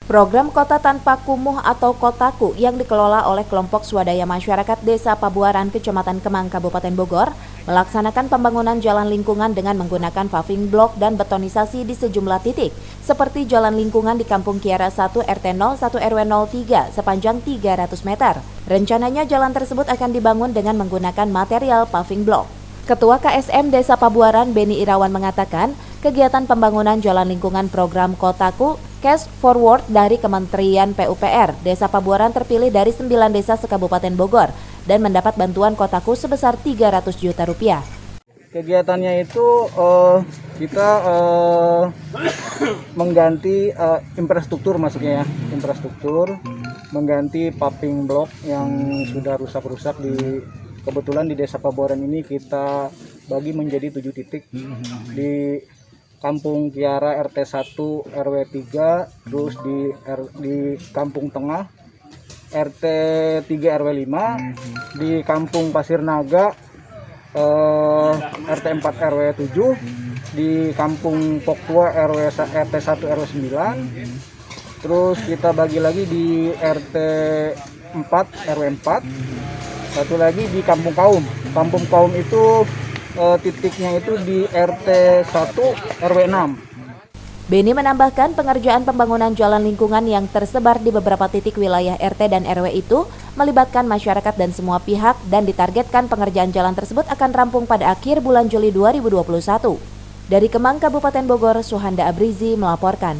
Program Kota Tanpa Kumuh atau Kotaku yang dikelola oleh kelompok swadaya masyarakat Desa Pabuaran, Kecamatan Kemang, Kabupaten Bogor, melaksanakan pembangunan jalan lingkungan dengan menggunakan paving block dan betonisasi di sejumlah titik, seperti jalan lingkungan di Kampung Kiara 1 RT 01 RW 03 sepanjang 300 meter. Rencananya jalan tersebut akan dibangun dengan menggunakan material paving block. Ketua KSM Desa Pabuaran Beni Irawan mengatakan, kegiatan pembangunan jalan lingkungan program Kotaku Cash Forward dari Kementerian PUPR, Desa Pabuaran terpilih dari 9 desa se-Kabupaten Bogor dan mendapat bantuan Kotaku sebesar 300 juta rupiah. Kegiatannya itu kita mengganti infrastruktur, maksudnya ya, infrastruktur, mengganti paving block yang sudah rusak-rusak kebetulan di Desa Pabuaran ini kita bagi menjadi 7 titik di Kampung Kiara RT 1 RW 3, terus di Kampung Tengah RT 3 RW 5, di Kampung Pasir Naga RT 4 RW 7, di Kampung Poktua RT 1 RW 9, terus kita bagi lagi di RT 4 RW 4, satu lagi di Kampung Kaum. Kampung Kaum itu titiknya itu di RT 1 RW 6. Beni menambahkan pengerjaan pembangunan jalan lingkungan yang tersebar di beberapa titik wilayah RT dan RW itu melibatkan masyarakat dan semua pihak dan ditargetkan pengerjaan jalan tersebut akan rampung pada akhir bulan Juli 2021. Dari Kemang, Kabupaten Bogor, Suhanda Abrizi melaporkan.